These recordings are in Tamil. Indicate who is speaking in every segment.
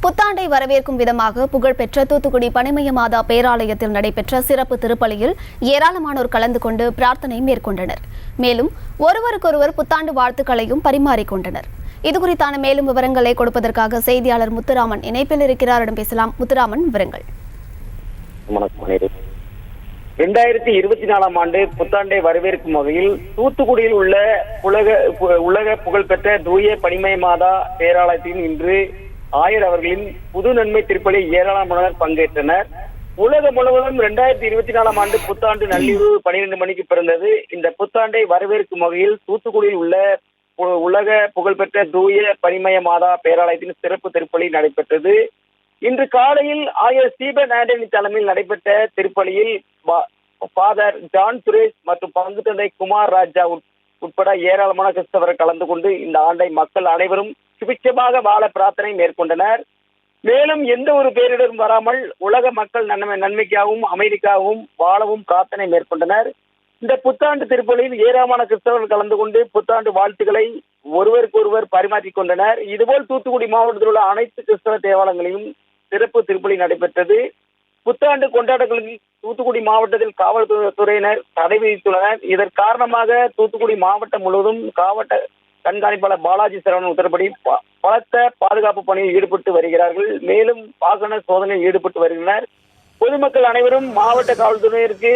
Speaker 1: புத்தாண்டை வரவேற்கும் விதமாக புகழ்பெற்ற தூத்துக்குடி பனிமய மாதா பேராலயத்தில் நடைபெற்ற சிறப்பு திருப்பலியில் ஏராளமானோர் கலந்து கொண்டு பிரார்த்தனை மேற்கொண்டனர். மேலும் ஒருவருக்கொருவர் புத்தாண்டு வாழ்த்துக்களையும் பரிமாறிக்கொண்டனர். இதுகுறித்தான மேலும் விவரங்களை கொடுப்பதற்காக செய்தியாளர் முத்துராமன் இணைப்பில் இருக்கிறார். பேசலாம். முத்துராமன், விவரங்கள்.
Speaker 2: 2024 ஆண்டு புத்தாண்டை வரவேற்கும் வகையில் தூத்துக்குடியில் உள்ள உலக புகழ்பெற்ற தூய பனிமய மாதா பேராலயத்தில் இன்று ஆயர் அவர்களின் புது நன்மை திருப்பலி ஏராளமானவர் பங்கேற்றனர். உலகம் முழுவதும் 2024 ஆண்டு புத்தாண்டு நள்ளிரவு 12 மணிக்கு பிறந்தது. இந்த புத்தாண்டை வரவேற்கும் வகையில் தூத்துக்குடியில் உள்ள உலக புகழ்பெற்ற தூய பனிமய மாதா பேராலயத்தின் சிறப்பு திருப்பலி நடைபெற்றது. இன்று காலையில் ஆயர் ஸ்டீபன் ஆண்டனி தலைமையில் நடைபெற்ற திருப்பலியில் ஃபாதர் ஜான் சுரேஷ் மற்றும் பங்கு தந்தை குமார் ராஜா உட்பட ஏராளமான கிறிஸ்தவர்கள் கலந்து கொண்டு இந்த ஆண்டை மக்கள் அனைவரும் சுபிட்சமாக வாழ பிரார்த்தனை மேற்கொண்டனர். மேலும் எந்த ஒரு பேரிடரும் வராமல் உலக மக்கள் நன்மைக்காகவும் அமைதிக்காகவும் வாழவும் பிரார்த்தனை மேற்கொண்டனர். இந்த புத்தாண்டு திருப்பலியில் ஏராளமான கிறிஸ்தவர்கள் கலந்து கொண்டு புத்தாண்டு வாழ்த்துக்களை ஒருவருக்கொருவர் பரிமாற்றிக் கொண்டனர். இதுபோல் தூத்துக்குடி மாவட்டத்தில் உள்ள அனைத்து கிறிஸ்தவ தேவாலயங்களிலும் சிறப்பு திருப்பலி நடைபெற்றது. புத்தாண்டு கொண்டாட்டங்களுக்கு தூத்துக்குடி மாவட்டத்தில் காவல்துறையினர் தடை விதித்துள்ளனர். இதன் காரணமாக தூத்துக்குடி மாவட்டம் முழுவதும் மாவட்ட கண்காணிப்பாளர் பாலாஜி சரவணன் உத்தரப்படி பலத்த பாதுகாப்பு பணியில் ஈடுபட்டு வருகிறார்கள். மேலும் வாகன சோதனையில் ஈடுபட்டு வருகின்றனர். பொதுமக்கள் அனைவரும் மாவட்ட காவல்துறையினருக்கு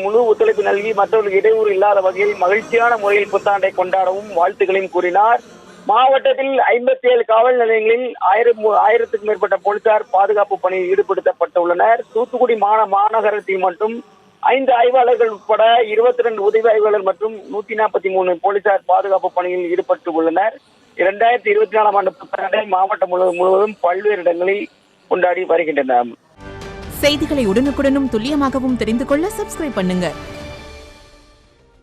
Speaker 2: முழு ஒத்துழைப்பு நல்கி மற்றவர்களுக்கு இடையூறு இல்லாத வகையில் மகிழ்ச்சியான முறையில் புத்தாண்டை கொண்டாடவும் வாழ்த்துக்களையும் கூறினார். மாவட்டத்தில் 57 காவல் நிலையங்களில் 1000க்கும் மேற்பட்ட போலீசார் பாதுகாப்பு பணியில் ஈடுபடுத்தப்பட்டுள்ளனர். தூத்துக்குடி மாநகரத்தில் மட்டும் 5 ஆய்வாளர்கள் உட்பட 22 உதவி ஆய்வாளர் மற்றும் 143 போலீசார் பாதுகாப்பு பணியில் ஈடுபட்டு உள்ளனர். 2024 ஆண்டு புத்தாண்டை மாவட்டம் முழுவதும் பல்வேறு இடங்களில் கொண்டாடி வருகின்றனர்.
Speaker 3: செய்திகளை உடனுக்குடனும் துல்லியமாகவும் தெரிந்து கொள்ள சப்ஸ்கிரைப் பண்ணுங்க.